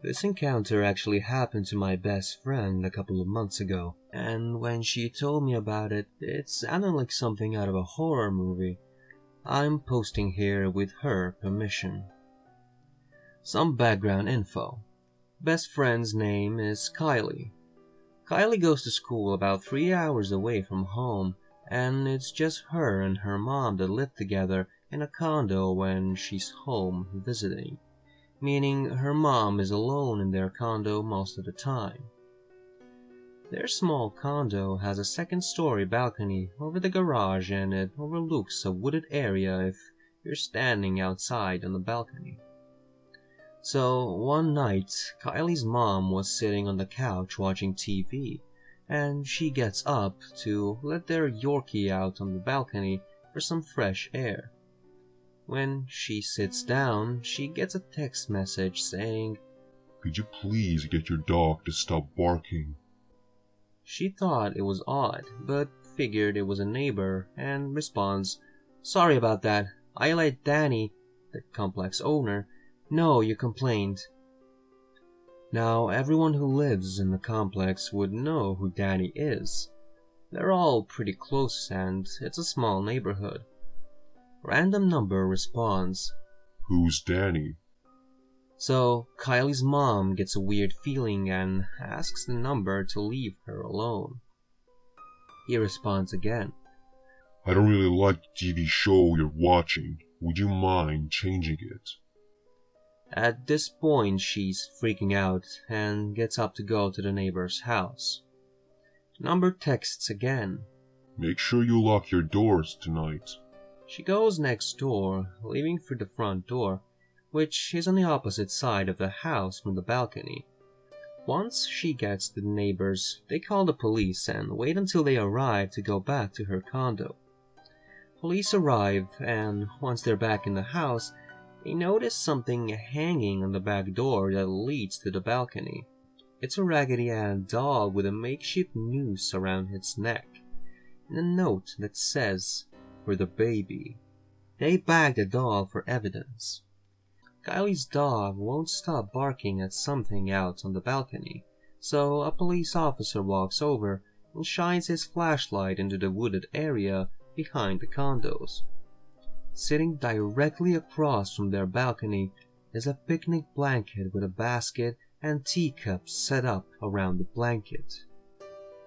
This encounter actually happened to my best friend a couple of months ago, and when she told me about it, it sounded like something out of a horror movie. I'm posting here with her permission. Some background info. Best friend's name is Kylie. Kylie goes to school about 3 hours away from home, and it's just her and her mom that live together in a condo when she's home visiting, meaning her mom is alone in their condo most of the time. Their small condo has a second-story balcony over the garage, and it overlooks a wooded area if you're standing outside on the balcony. So one night, Kylie's mom was sitting on the couch watching TV, and she gets up to let their Yorkie out on the balcony for some fresh air. When she sits down, she gets a text message saying, "Could you please get your dog to stop barking?" She thought it was odd, but figured it was a neighbor, and responds, "Sorry about that. I let Danny, the complex owner, know you complained." Now, everyone who lives in the complex would know who Danny is. They're all pretty close, and it's a small neighborhood. Random number responds, "Who's Danny?" So Kylie's mom gets a weird feeling and asks the number to leave her alone. He responds again, "I don't really like the TV show you're watching. Would you mind changing it?" At this point, she's freaking out and gets up to go to the neighbor's house. Number texts again. "Make sure you lock your doors tonight." She goes next door, leaving through the front door, which is on the opposite side of the house from the balcony. Once she gets to the neighbors, they call the police and wait until they arrive to go back to her condo. Police arrive, and once they're back in the house, they notice something hanging on the back door that leads to the balcony. It's a Raggedy Ann doll with a makeshift noose around its neck, and a note that says, "For the baby." They bag the doll for evidence. Kylie's dog won't stop barking at something out on the balcony, so a police officer walks over and shines his flashlight into the wooded area behind the condos. Sitting directly across from their balcony is a picnic blanket with a basket and teacups set up around the blanket.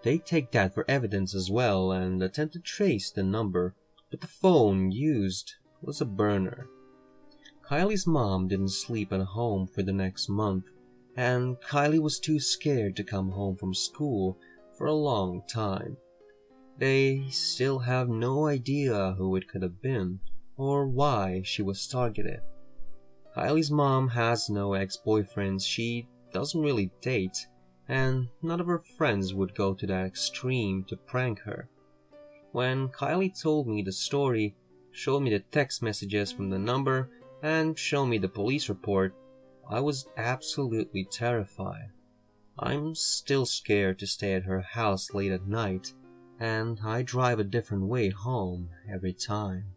They take that for evidence as well and attempt to trace the number, but the phone used was a burner. Kylie's mom didn't sleep at home for the next month, and Kylie was too scared to come home from school for a long time. They still have no idea who it could have been, or why she was targeted. Kylie's mom has no ex-boyfriends, she doesn't really date, and none of her friends would go to that extreme to prank her. When Kylie told me the story, showed me the text messages from the number, and showed me the police report, I was absolutely terrified. I'm still scared to stay at her house late at night, and I drive a different way home every time.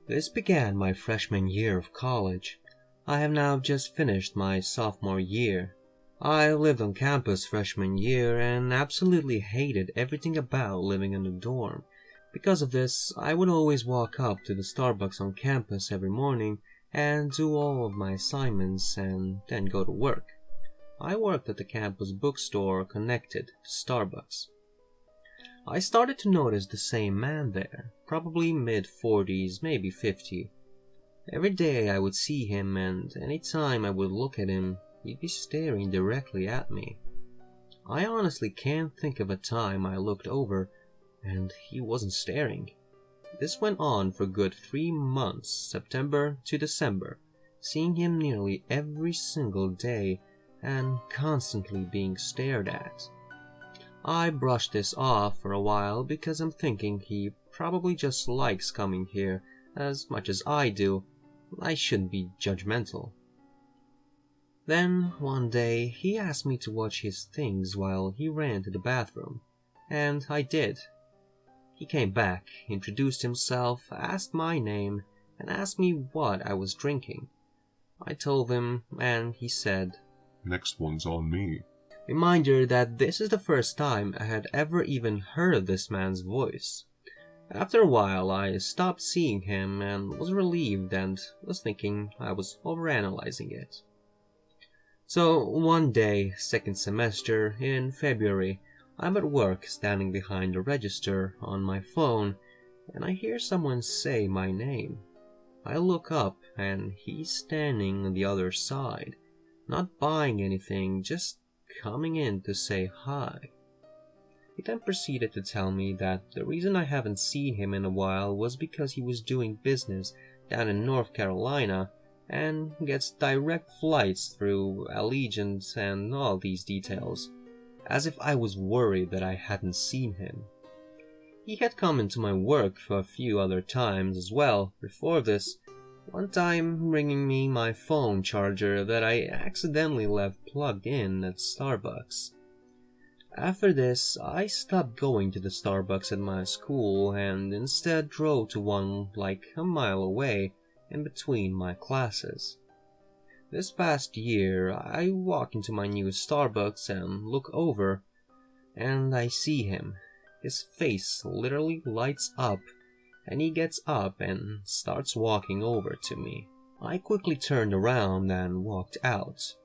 This began my freshman year of college. I have now just finished my sophomore year. I lived on campus freshman year and absolutely hated everything about living in a dorm. Because of this, I would always walk up to the Starbucks on campus every morning and do all of my assignments and then go to work. I worked at the campus bookstore connected to Starbucks. I started to notice the same man there, probably mid-40s, maybe 50. Every day I would see him, and any time I would look at him, he'd be staring directly at me. I honestly can't think of a time I looked over and he wasn't staring. This went on for a good 3 months, September to December, seeing him nearly every single day and constantly being stared at. I brushed this off for a while because I'm thinking he probably just likes coming here as much as I do. I shouldn't be judgmental. Then, one day, he asked me to watch his things while he ran to the bathroom, and I did. He came back, introduced himself, asked my name, and asked me what I was drinking. I told him, and he said, "Next one's on me." Reminder that this is the first time I had ever even heard of this man's voice. After a while, I stopped seeing him and was relieved and was thinking I was overanalyzing it. So one day, second semester, in February, I'm at work standing behind the register on my phone and I hear someone say my name. I look up and he's standing on the other side, not buying anything, just coming in to say hi. He then proceeded to tell me that the reason I haven't seen him in a while was because he was doing business down in North Carolina and gets direct flights through Allegiant and all these details, as if I was worried that I hadn't seen him. He had come into my work a few other times as well before this, one time bringing me my phone charger that I accidentally left plugged in at Starbucks. After this, I stopped going to the Starbucks at my school and instead drove to one like a mile away in between my classes. This past year, I walk into my new Starbucks and look over, and I see him. His face literally lights up, and he gets up and starts walking over to me. I quickly turned around and walked out.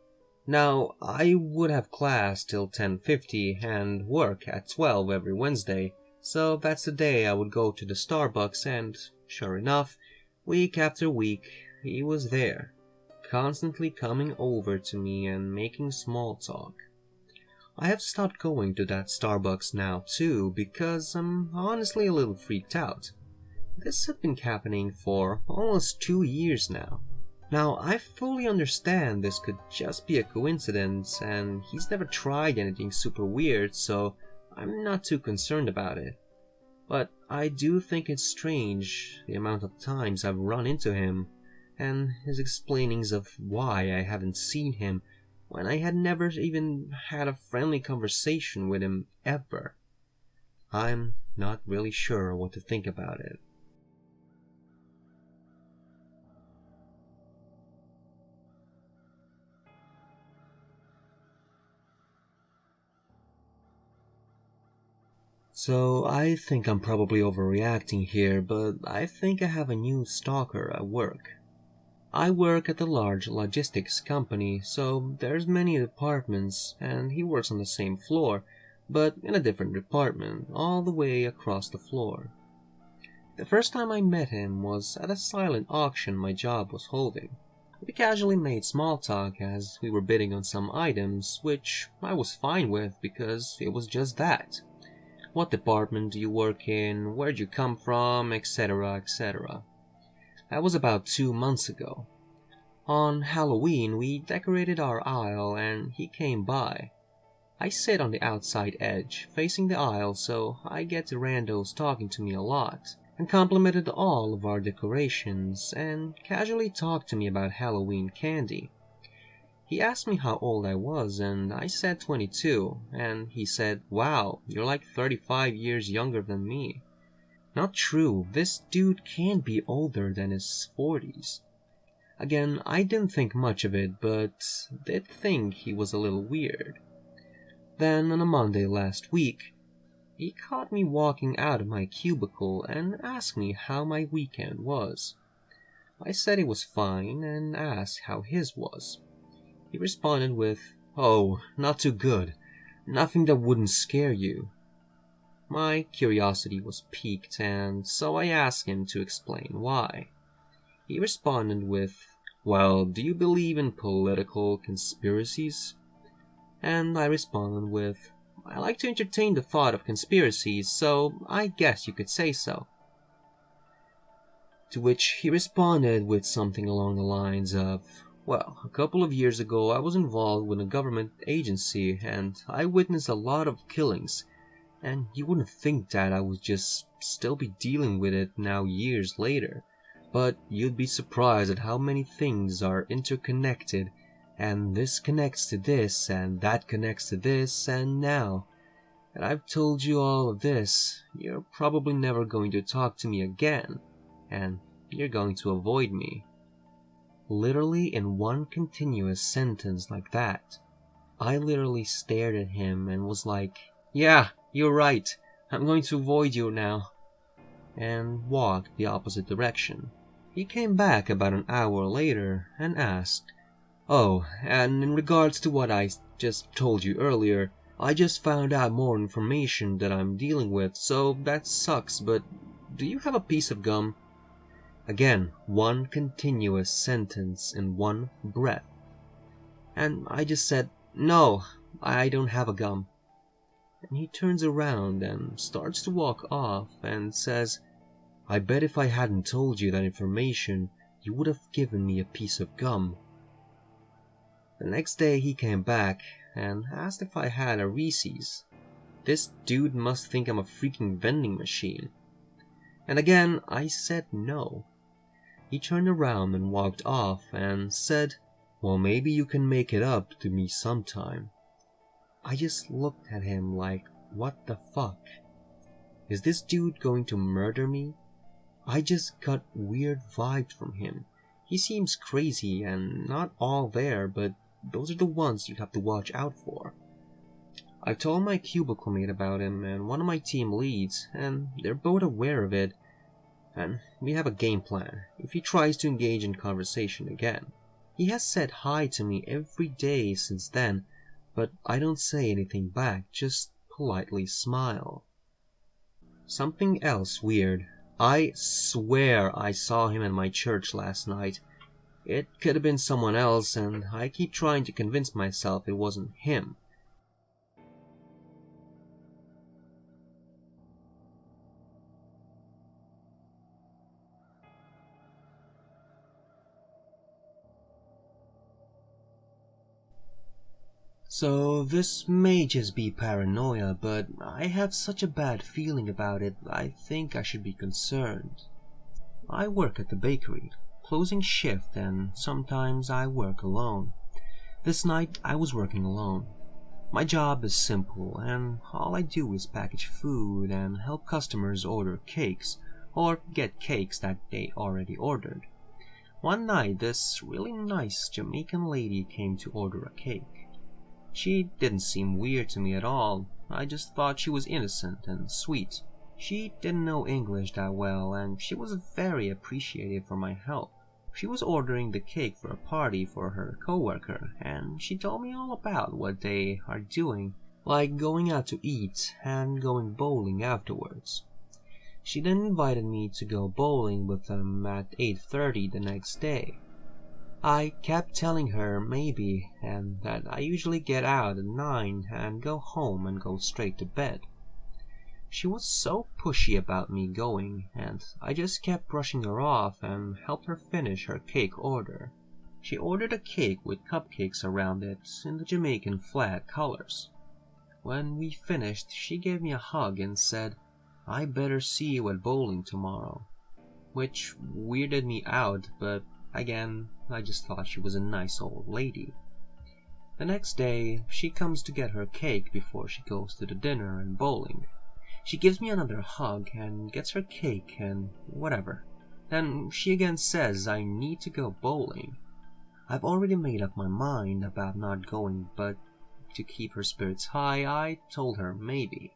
Now, I would have class till 10:50 and work at 12 every Wednesday, so that's the day I would go to the Starbucks and, sure enough, week after week, he was there, constantly coming over to me and making small talk. I have stopped going to that Starbucks now too because I'm honestly a little freaked out. This had been happening for almost 2 years now. Now, I fully understand this could just be a coincidence, and he's never tried anything super weird, so I'm not too concerned about it. But I do think it's strange the amount of times I've run into him, and his explainings of why I haven't seen him when I had never even had a friendly conversation with him ever. I'm not really sure what to think about it. So I think I'm probably overreacting here, but I think I have a new stalker at work. I work at a large logistics company, so there's many departments, and he works on the same floor, but in a different department, all the way across the floor. The first time I met him was at a silent auction my job was holding. We casually made small talk as we were bidding on some items, which I was fine with because it was just that. What department do you work in? Where'd you come from? Etc., etc. That was about 2 months ago. On Halloween, we decorated our aisle and he came by. I sit on the outside edge, facing the aisle, so I get the randos talking to me a lot, and complimented all of our decorations, and casually talked to me about Halloween candy. He asked me how old I was, and I said 22, and he said, "Wow, you're like 35 years younger than me." Not true, this dude can't be older than his 40s. Again, I didn't think much of it, but did think he was a little weird. Then, on a Monday last week, he caught me walking out of my cubicle and asked me how my weekend was. I said it was fine and asked how his was. He responded with, "Oh, not too good. Nothing that wouldn't scare you." My curiosity was piqued, and so I asked him to explain why. He responded with, "Well, do you believe in political conspiracies?" And I responded with, "I like to entertain the thought of conspiracies, so I guess you could say so." To which he responded with something along the lines of, "Well, a couple of years ago I was involved with a government agency and I witnessed a lot of killings, and you wouldn't think that I would just still be dealing with it now years later, but you'd be surprised at how many things are interconnected, and this connects to this, and that connects to this, and now, that I've told you all of this, you're probably never going to talk to me again, and you're going to avoid me. Literally in one continuous sentence like that. I literally stared at him and was like, yeah, you're right, I'm going to avoid you now, and walked the opposite direction. He came back about an hour later and asked, oh, and in regards to what I just told you earlier, I just found out more information that I'm dealing with, so that sucks, but do you have a piece of gum? Again, one continuous sentence in one breath. And I just said, no, I don't have a gum. And he turns around and starts to walk off and says, I bet if I hadn't told you that information, you would have given me a piece of gum. The next day he came back and asked if I had a Reese's. This dude must think I'm a freaking vending machine. And again, I said no. He turned around and walked off and said, well, maybe you can make it up to me sometime. I just looked at him like, what the fuck? Is this dude going to murder me? I just got weird vibes from him. He seems crazy and not all there, but those are the ones you have to watch out for. I've told my cubicle mate about him and one of my team leads, and they're both aware of it, and we have a game plan if he tries to engage in conversation again. He has said hi to me every day since then, but I don't say anything back, just politely smile. Something else weird. I swear I saw him in my church last night. It could have been someone else, and I keep trying to convince myself it wasn't him. So this may just be paranoia, but I have such a bad feeling about it, I think I should be concerned. I work at the bakery, closing shift, and sometimes I work alone. This night I was working alone. My job is simple, and all I do is package food and help customers order cakes, or get cakes that they already ordered. One night this really nice Jamaican lady came to order a cake. She didn't seem weird to me at all. I just thought she was innocent and sweet. She didn't know English that well, and she was very appreciative for my help. She was ordering the cake for a party for her coworker, and she told me all about what they are doing, like going out to eat and going bowling afterwards. She then invited me to go bowling with them at 8:30 the next day. I kept telling her maybe, and that I usually get out at 9 and go home and go straight to bed. She was so pushy about me going, and I just kept brushing her off and helped her finish her cake order. She ordered a cake with cupcakes around it in the Jamaican flag colors. When we finished, she gave me a hug and said, I better see you at bowling tomorrow, which weirded me out, but again, I just thought she was a nice old lady. The next day, she comes to get her cake before she goes to the dinner and bowling. She gives me another hug and gets her cake and whatever. Then she again says I need to go bowling. I've already made up my mind about not going, but to keep her spirits high, I told her maybe.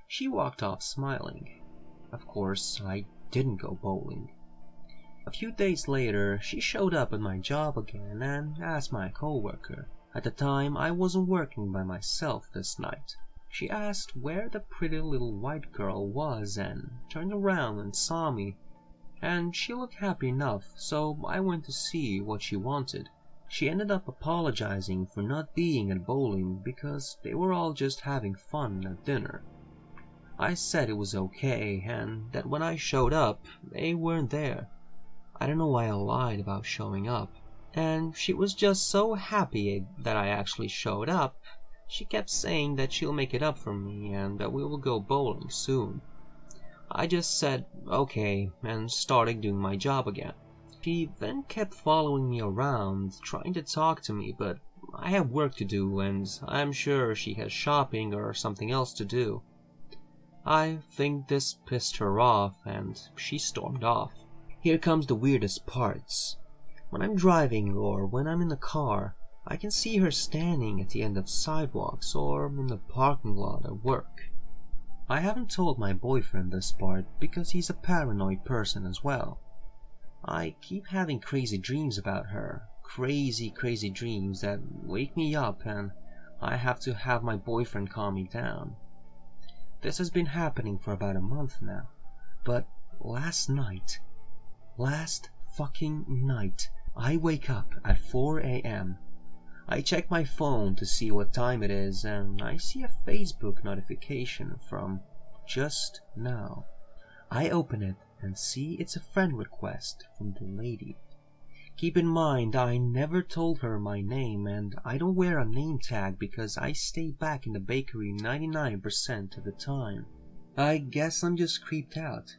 She walked off smiling. Of course, I didn't go bowling. A few days later, she showed up at my job again and asked my coworker. At the time, I wasn't working by myself this night. She asked where the pretty little white girl was and turned around and saw me, and she looked happy enough, so I went to see what she wanted. She ended up apologizing for not being at bowling because they were all just having fun at dinner. I said it was okay and that when I showed up, they weren't there. I don't know why I lied about showing up, and she was just so happy that I actually showed up. She kept saying that she'll make it up for me and that we will go bowling soon. I just said okay and started doing my job again. She then kept following me around, trying to talk to me, but I have work to do, and I'm sure she has shopping or something else to do. I think this pissed her off, and she stormed off. Here comes the weirdest parts. When I'm driving or when I'm in the car, I can see her standing at the end of sidewalks or in the parking lot at work. I haven't told my boyfriend this part because he's a paranoid person as well. I keep having crazy dreams about her. Crazy dreams that wake me up, and I have to have my boyfriend calm me down. This has been happening for about a month now, but last fucking night, I wake up at 4 a.m. I check my phone to see what time it is, and I see a Facebook notification from just now. I open it and see it's a friend request from the lady. Keep in mind, I never told her my name, and I don't wear a name tag because I stay back in the bakery 99% of the time. I guess I'm just creeped out.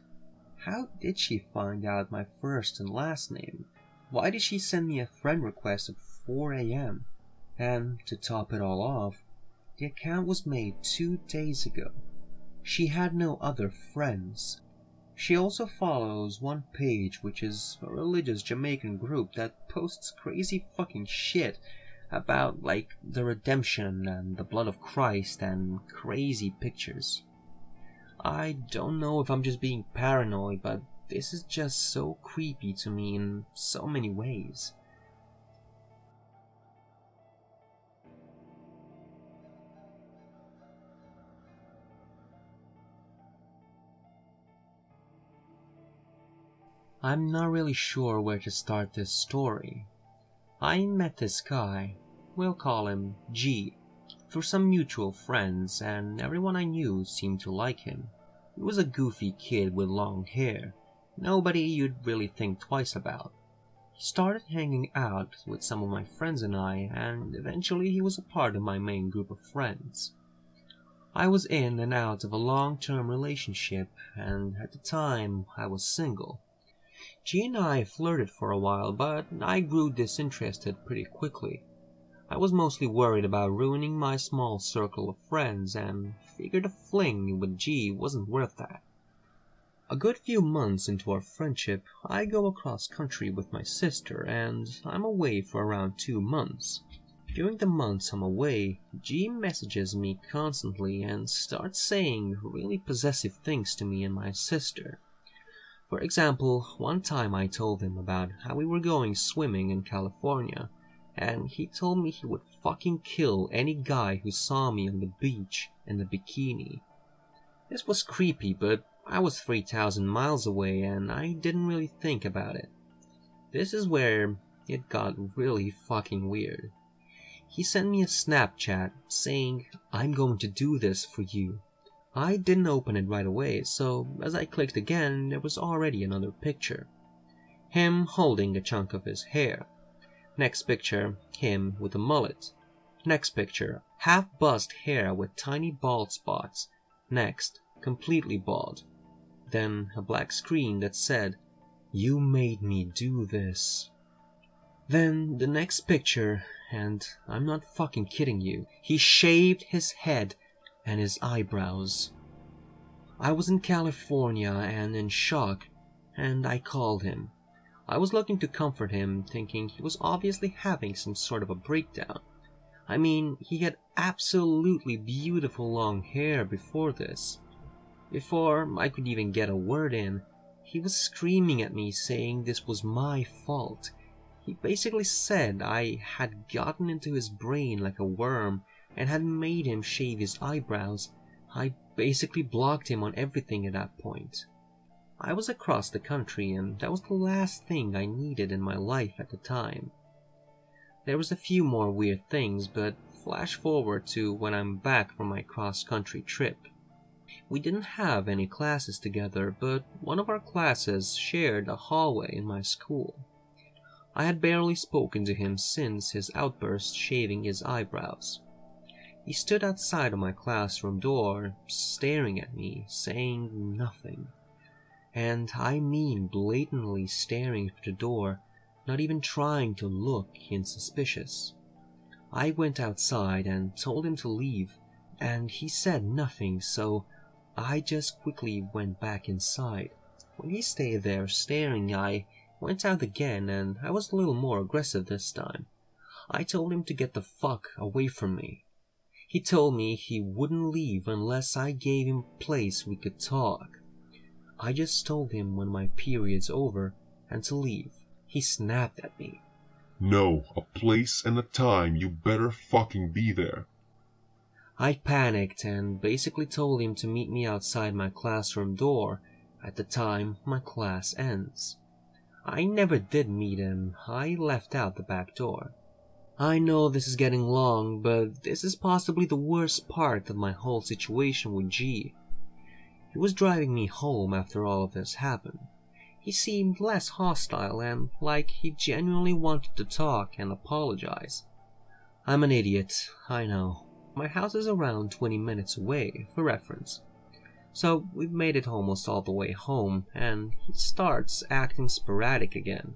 How did she find out my first and last name? Why did she send me a friend request at 4 a.m.? And to top it all off, the account was made 2 days ago. She had no other friends. She also follows one page, which is a religious Jamaican group that posts crazy fucking shit about like the redemption and the blood of Christ and crazy pictures. I don't know if I'm just being paranoid, but this is just so creepy to me in so many ways. I'm not really sure where to start this story. I met this guy, we'll call him G, through some mutual friends, and everyone I knew seemed to like him. He was a goofy kid with long hair, nobody you'd really think twice about. He started hanging out with some of my friends and I, and eventually he was a part of my main group of friends. I was in and out of a long-term relationship, and at the time I was single. G and I flirted for a while, but I grew disinterested pretty quickly. I was mostly worried about ruining my small circle of friends and figured a fling with G wasn't worth that. A good few months into our friendship, I go across country with my sister and I'm away for around 2 months. During the months I'm away, G messages me constantly and starts saying really possessive things to me and my sister. For example, one time I told him about how we were going swimming in California, and he told me he would fucking kill any guy who saw me on the beach in a bikini. This was creepy, but I was 3,000 miles away and I didn't really think about it. This is where it got really fucking weird. He sent me a Snapchat saying, "I'm going to do this for you." I didn't open it right away, so as I clicked again, there was already another picture. Him holding a chunk of his hair. Next picture, him with a mullet. Next picture, half-buzzed hair with tiny bald spots. Next, completely bald. Then a black screen that said, "You made me do this." Then the next picture, and I'm not fucking kidding you, he shaved his head and his eyebrows. I was in California and in shock, and I called him. I was looking to comfort him, thinking he was obviously having some sort of a breakdown. I mean, he had absolutely beautiful long hair before this. Before I could even get a word in, he was screaming at me saying this was my fault. He basically said I had gotten into his brain like a worm and had made him shave his eyebrows. I basically blocked him on everything at that point. I was across the country and that was the last thing I needed in my life at the time. There was a few more weird things, but flash forward to when I'm back from my cross-country trip. We didn't have any classes together, but one of our classes shared a hallway in my school. I had barely spoken to him since his outburst shaving his eyebrows. He stood outside of my classroom door, staring at me, saying nothing. And I mean blatantly staring through the door, not even trying to look insuspicious. I went outside and told him to leave, and he said nothing, so I just quickly went back inside. When he stayed there staring, I went out again, and I was a little more aggressive this time. I told him to get the fuck away from me. He told me he wouldn't leave unless I gave him a place we could talk. I just told him when my period's over and to leave. He snapped at me. No, a place and a time, you better fucking be there. I panicked and basically told him to meet me outside my classroom door at the time my class ends. I never did meet him. I left out the back door. I know this is getting long, but this is possibly the worst part of my whole situation with G. He was driving me home after all of this happened. He seemed less hostile and like he genuinely wanted to talk and apologize. I'm an idiot, I know. My house is around 20 minutes away, for reference. So we've made it almost all the way home, and he starts acting sporadic again.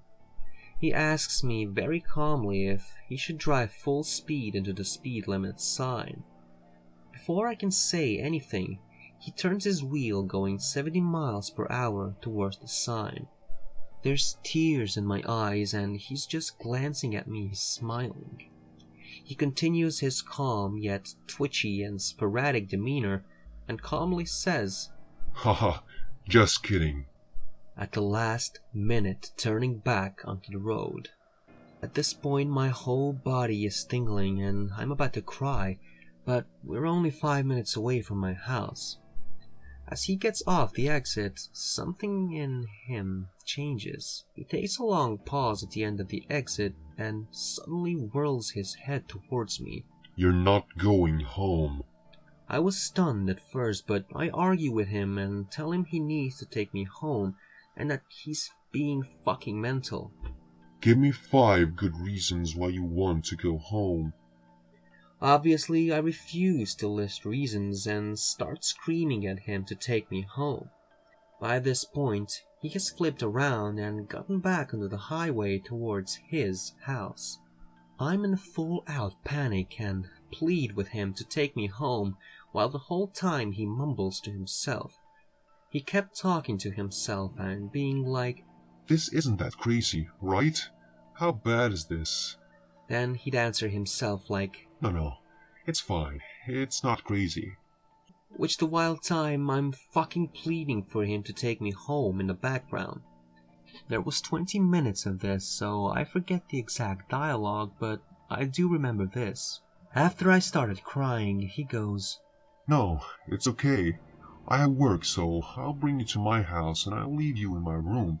He asks me very calmly if he should drive full speed into the speed limit sign. Before I can say anything, he turns his wheel going 70 miles per hour towards the sign. There's tears in my eyes and he's just glancing at me smiling. He continues his calm yet twitchy and sporadic demeanor and calmly says, Haha, just kidding. At the last minute turning back onto the road. At this point my whole body is tingling and I'm about to cry, but we're only 5 minutes away from my house. As he gets off the exit, something in him changes. He takes a long pause at the end of the exit and suddenly whirls his head towards me. You're not going home. I was stunned at first, but I argue with him and tell him he needs to take me home and that he's being fucking mental. Give me 5 good reasons why you want to go home. Obviously, I refuse to list reasons and start screaming at him to take me home. By this point, he has flipped around and gotten back onto the highway towards his house. I'm in full-out panic and plead with him to take me home while the whole time he mumbles to himself. He kept talking to himself and being like, This isn't that crazy, right? How bad is this? Then he'd answer himself like, No, it's fine. It's not crazy. Which the while time I'm fucking pleading for him to take me home in the background. There was 20 minutes of this, so I forget the exact dialogue, but I do remember this. After I started crying, he goes, No, it's okay. I have work, so I'll bring you to my house and I'll leave you in my room.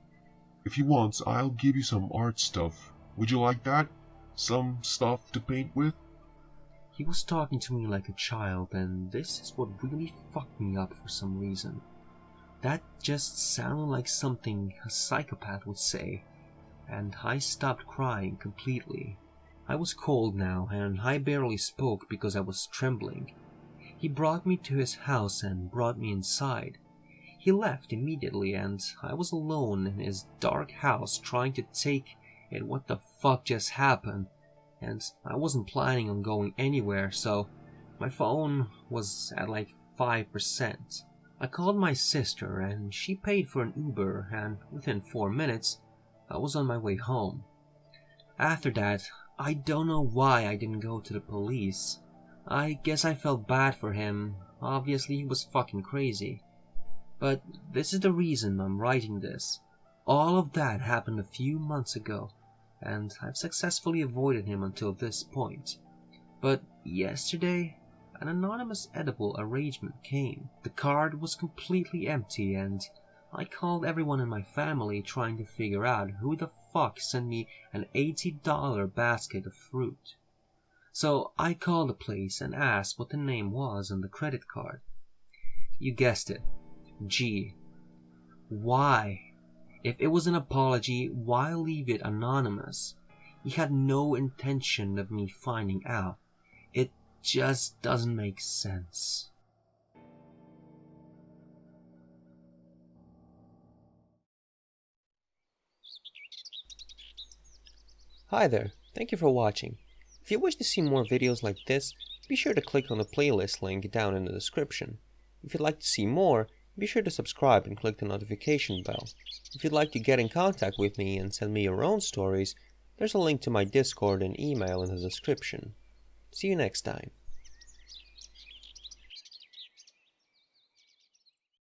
If you want, I'll give you some art stuff. Would you like that? Some stuff to paint with? He was talking to me like a child, and this is what really fucked me up for some reason. That just sounded like something a psychopath would say, and I stopped crying completely. I was cold now, and I barely spoke because I was trembling. He brought me to his house and brought me inside. He left immediately, and I was alone in his dark house trying to take in what the fuck just happened. And I wasn't planning on going anywhere, so my phone was at like 5%. I called my sister and she paid for an Uber, and within 4 minutes, I was on my way home. After that, I don't know why I didn't go to the police. I guess I felt bad for him. Obviously he was fucking crazy. But this is the reason I'm writing this. All of that happened a few months ago, and I've successfully avoided him until this point. But yesterday, an anonymous edible arrangement came. The card was completely empty, and I called everyone in my family trying to figure out who the fuck sent me an $80 basket of fruit. So I called the place and asked what the name was on the credit card. You guessed it, G. Why? If it was an apology, why leave it anonymous? He had no intention of me finding out. It just doesn't make sense. Hi there, thank you for watching. If you wish to see more videos like this, be sure to click on the playlist link down in the description. If you'd like to see more, be sure to subscribe and click the notification bell. If you'd like to get in contact with me and send me your own stories, there's a link to my Discord and email in the description. See you next time.